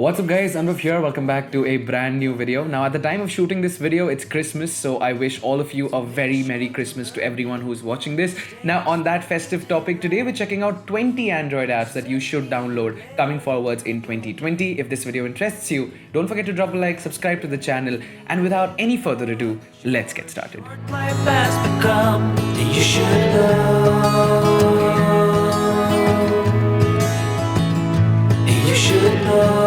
What's up guys, Anubhav here. Welcome back to a brand new video. Now at the time of shooting this video, it's Christmas, so I wish all of you a very Merry Christmas to everyone who's watching this. Now on that festive topic, today we're checking out 20 Android apps that you should download coming forwards in 2020. If this video interests you, don't forget to drop a like, subscribe to the channel, and without any further ado, let's get started. Life has become, you should know. You should know.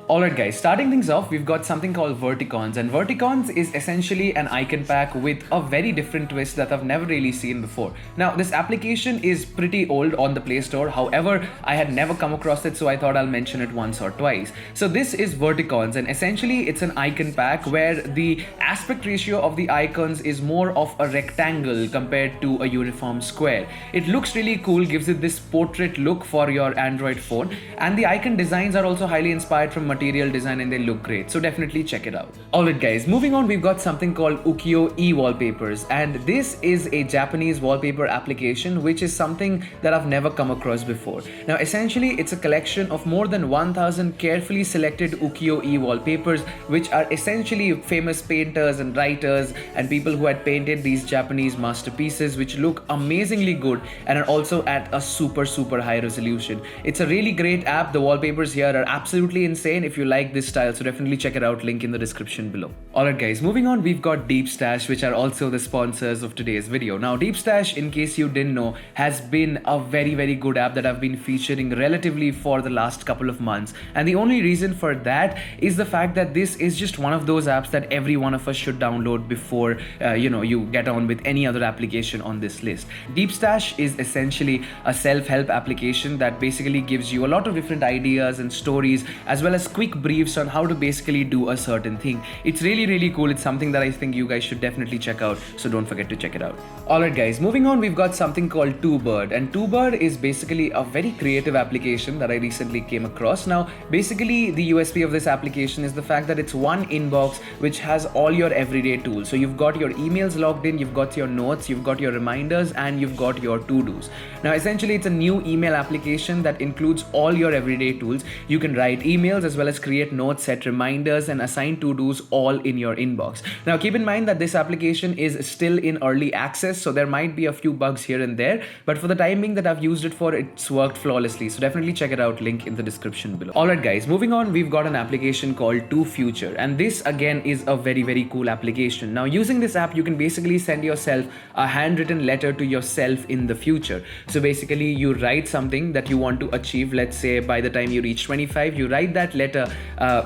Alright guys, starting things off, we've got something called Verticons, and Verticons is essentially an icon pack with a very different twist that I've never really seen before. Now this application is pretty old on the Play Store, however I had never come across it, so I thought I'll mention it once or twice. So this is Verticons, and essentially it's an icon pack where the aspect ratio of the icons is more of a rectangle compared to a uniform square. It looks really cool, gives it this portrait look for your Android phone, and the icon designs are also highly inspired from material design and they look great, so definitely check it out. Alright guys, moving on, we've got something called Ukiyoe Wallpapers, and this is a Japanese wallpaper application which is something that I've never come across before. Now essentially it's a collection of more than 1000 carefully selected Ukiyoe wallpapers, which are essentially famous painters and writers and people who had painted these Japanese masterpieces which look amazingly good and are also at a super high resolution. It's a really great app. The wallpapers here are absolutely insane if you like this style, so definitely check it out, link in the description below. Alright guys, moving on, we've got DeepStash, which are also the sponsors of today's video. Now DeepStash, in case you didn't know, has been a very good app that I've been featuring relatively for the last couple of months, and the only reason for that is the fact that this is just one of those apps that every one of us should download before you get on with any other application on this list. DeepStash is essentially a self-help application that basically gives you a lot of different ideas and stories as well as quick briefs on how to basically do a certain thing. It's really cool. It's something that I think you guys should definitely check out, so don't forget to check it out. Alright guys, moving on, we've got something called TwoBird, and TwoBird is basically a very creative application that I recently came across. Now basically the USP of this application is the fact that it's one inbox which has all your everyday tools. So you've got your emails logged in, you've got your notes, you've got your reminders, and you've got your to-dos. Now essentially it's a new email application that includes all your everyday tools. You can write emails as well as create notes, set reminders, and assign to-dos all in your inbox. Now keep in mind that this application is still in early access, so there might be a few bugs here and there, but for the time being that I've used it for, it's worked flawlessly, so definitely check it out, link in the description below. Alright guys, moving on, we've got an application called ToFuture, and this again is a very cool application. Now using this app, you can basically send yourself a handwritten letter to yourself in the future. So basically you write something that you want to achieve. Let's say by the time you reach 25, you write that letter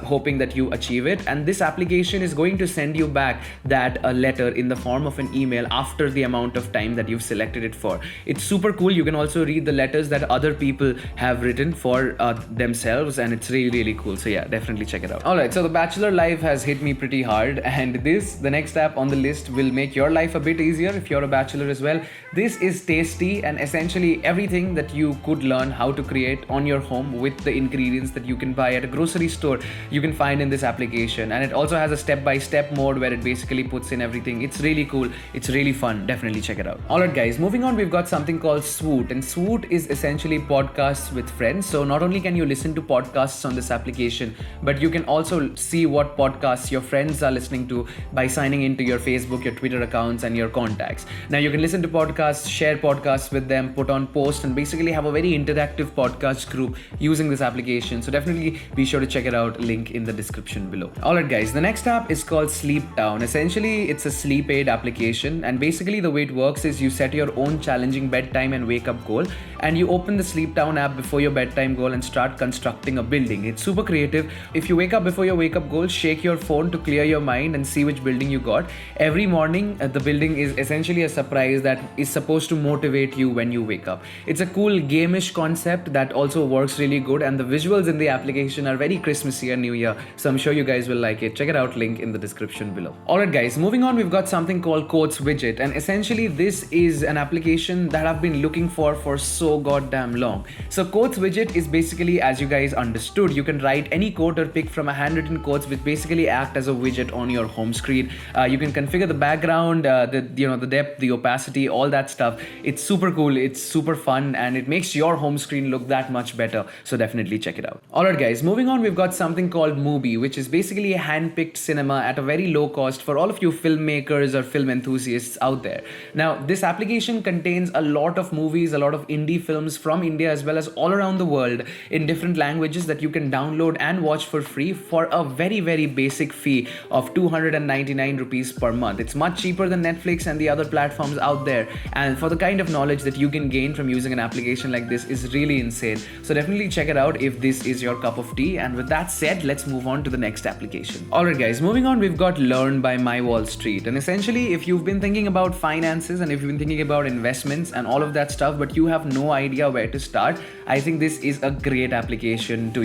hoping that you achieve it, and this application is going to send you back that letter in the form of an email after the amount of time that you've selected it for. It's super cool. You can also read the letters that other people have written for themselves, and it's really cool, so yeah, definitely check it out. Alright, so the bachelor life has hit me pretty hard, and the next app on the list will make your life a bit easier if you're a bachelor as well. This is Tasty, and essentially everything that you could learn how to create on your home with the ingredients that you can buy at a grocery store, you can find in this application. And it also has a step-by-step mode where it basically puts in everything. It's really cool, it's really fun, definitely check it out. Alright guys, moving on, we've got something called Swoot, and Swoot is essentially podcasts with friends. So not only can you listen to podcasts on this application, but you can also see what podcasts your friends are listening to by signing into your Facebook, your Twitter accounts, and your contacts. Now you can listen to podcasts, share podcasts with them, put on posts, and basically have a very interactive podcast group using this application, so definitely be sure to check it out, link in the description below. Alright guys, the next app is called Sleep Town. Essentially it's a sleep aid application, and basically the way it works is you set your own challenging bedtime and wake up goal, and you open the Sleep Town app before your bedtime goal and start constructing a building. It's super creative. If you wake up before your wake up goal, shake your phone to clear your mind and see which building you got. Every morning the building is essentially a surprise that is supposed to motivate you when you wake up. It's a cool game-ish concept that also works really good, and the visuals in the application are very Christmassy and New Year. So I'm sure you guys will like it. Check it out, link in the description below. Alright guys, moving on, we've got something called Quotes Widget, and essentially this is an application that I've been looking for so goddamn long. So Quotes Widget is basically, as you guys understood, you can write any quote or pick from a handwritten quotes which basically act as a widget on your home screen. You can configure the background, the depth, the opacity, all that stuff. It's super cool, it's super fun, and it makes your home screen look that much better. So definitely check it out. Alright guys, moving on, we've got something called Mubi, which is basically a hand-picked cinema at a very low cost for all of you filmmakers or film enthusiasts out there. Now, this application contains a lot of movies, a lot of indie films from India as well as all around the world in different languages that you can download and watch for free for a very, very basic fee of 299 rupees per month. It's much cheaper than Netflix and the other platforms out there. And for the kind of knowledge that you can gain from using an application like this is really insane. So definitely check it out if this is your cup of tea. And with that said, let's move on to the next application. Alright guys, moving on, we've got Learn by My Wall Street. And essentially, if you've been thinking about finances and if you've been thinking about investments and all of that stuff, but you have no idea where to start, I think this is a great application to,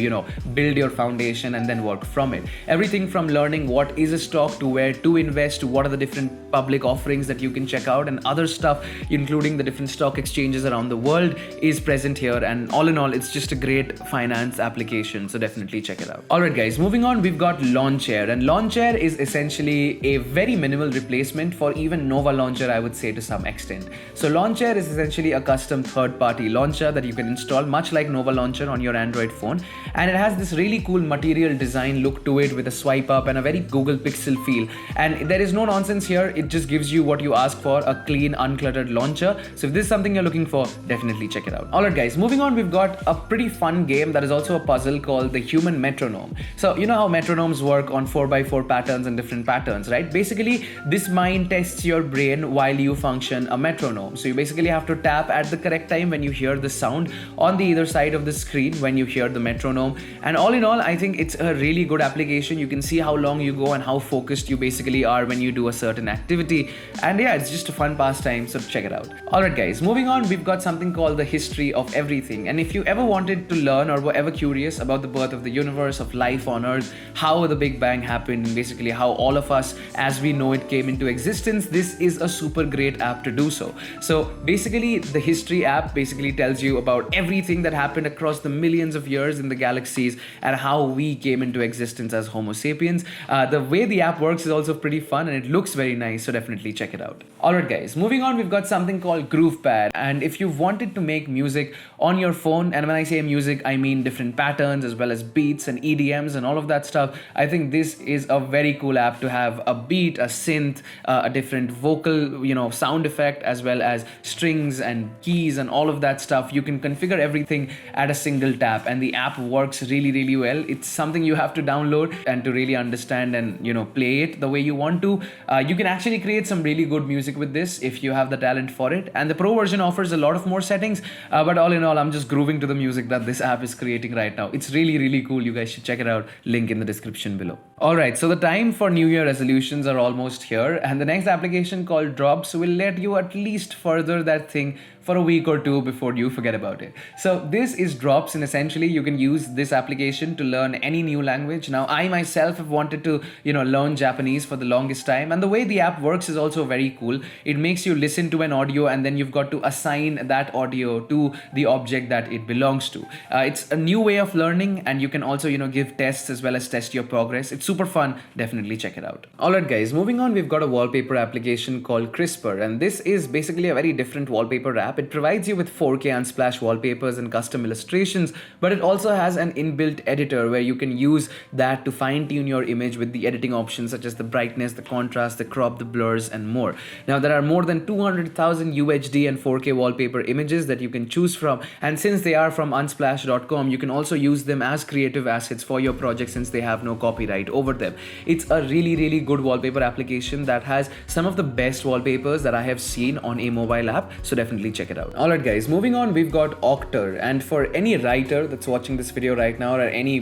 build your foundation and then work from it. Everything from learning what is a stock to where to invest to what are the different public offerings that you can check out and other stuff, including the different stock exchanges around the world, is present here. And all in all, it's just a great finance application. So definitely check it out. Alright guys, moving on, we've got Launcher. And Launcher is essentially a very minimal replacement for even Nova Launcher, I would say, to some extent. So Launcher is essentially a custom third-party launcher that you can install much like Nova Launcher on your Android phone. And it has this really cool material design look to it with a swipe up and a very Google Pixel feel. And there is no nonsense here. It just gives you what you ask for, a clean, uncluttered launcher. So if this is something you're looking for, definitely check it out. Alright guys, moving on, we've got a pretty fun game that is also a puzzle called the Human Metronome. So you know how metronomes work on 4x4 patterns and different patterns, right? Basically, this mind tests your brain while you function a metronome. So you basically have to tap at the correct time when you hear the sound on the either side of the screen when you hear the metronome. And all in all, I think it's a really good application. You can see how long you go and how focused you basically are when you do a certain activity. And yeah, it's just a fun pastime, so check it out. Alright guys, moving on, we've got something called the History of Everything. And if you ever wanted to learn or were ever curious about the birth of the universe, of life on Earth, how the Big Bang happened, and basically how all of us as we know it came into existence, this is a super great app to do so. So basically, the History app basically tells you about everything that happened across the millions of years in the galaxies and how we came into existence as Homo sapiens. The way the app works is also pretty fun and it looks very nice, so definitely check it out. Alright guys, moving on, we've got something called GroovePad. And if you've wanted to make music on your phone, and when I say music, I mean different patterns as well as beats and EDMs and all of that stuff, I think this is a very cool app to have a beat, a synth, a different vocal, sound effect, as well as strings and keys and all of that stuff. You can configure everything at a single tap, and the app works really, really well. It's something you have to download and to really understand and, play it the way you want to. You can actually create some really good music with this if you have the talent for it. And the pro version offers a lot of more settings, but all in all, I'm just grooving to the music that this app is creating right now. It's really, really cool. You guys should check it out. Link in the description below. Alright, so the time for New Year resolutions are almost here, and the next application called Drops will let you at least further that thing for a week or two before you forget about it. So this is Drops, and essentially you can use this application to learn any new language. Now, I myself have wanted to, learn Japanese for the longest time, and the way the app works is also very cool. It makes you listen to an audio, and then you've got to assign that audio to the object that it belongs to. It's a new way of learning, and you can also, give tests as well as test your progress. It's super fun. Definitely check it out. Alright guys, moving on, we've got a wallpaper application called CRISPR, and this is basically a very different wallpaper app. It provides you with 4K unsplash wallpapers and custom illustrations, but it also has an inbuilt editor where you can use that to fine-tune your image with the editing options such as the brightness, the contrast, the crop, the blurs, and more. Now, there are more than 200,000 UHD and 4K wallpaper images that you can choose from, and since they are from unsplash.com, you can also use them as creative assets for your project since they have no copyright over them. It's a really, really good wallpaper application that has some of the best wallpapers that I have seen on a mobile app, so definitely check check it out. Alright guys, moving on, we've got Akhter, and for any writer that's watching this video right now, or any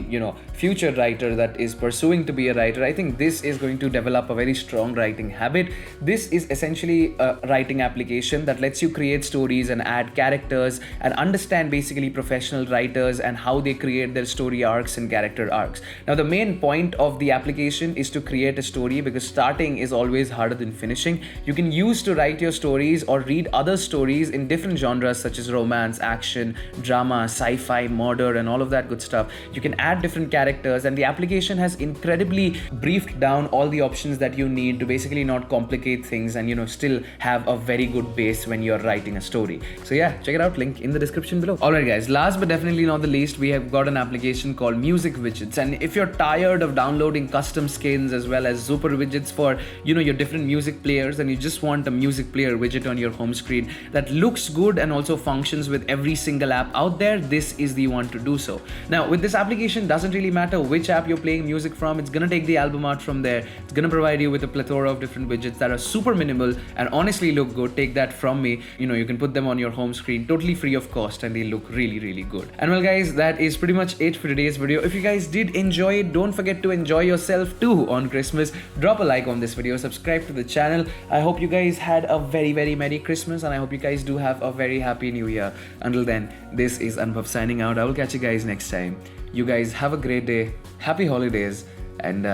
future writer that is pursuing to be a writer, I think this is going to develop a very strong writing habit. This is essentially a writing application that lets you create stories and add characters and understand basically professional writers and how they create their story arcs and character arcs. Now the main point of the application is to create a story, because starting is always harder than finishing. You can use to write your stories or read other stories in different genres such as romance, action, drama, sci-fi, murder, and all of that good stuff. You can add different characters, and the application has incredibly briefed down all the options that you need to basically not complicate things and still have a very good base when you're writing a story. So yeah, check it out, link in the description below. Alright guys, last but definitely not the least, we have got an application called Music Widgets. And if you're tired of downloading custom skins as well as super widgets for your different music players, and you just want a music player widget on your home screen that looks good and also functions with every single app out there, this is the one to do so. Now with this application, doesn't really matter which app you're playing music from, it's gonna take the album art from there, it's gonna provide you with a plethora of different widgets that are super minimal and honestly look good. Take that from me, you can put them on your home screen totally free of cost, and they look really, really good. And well guys, that is pretty much it for today's video. If you guys did enjoy it, don't forget to enjoy yourself too on Christmas. Drop a like on this video, subscribe to the channel. I hope you guys had a very, very Merry Christmas, and I hope you guys do have a very Happy New Year. Until then, this is Anubhav signing out. I will catch you guys next time. You guys have a great day, happy holidays, and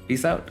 peace out.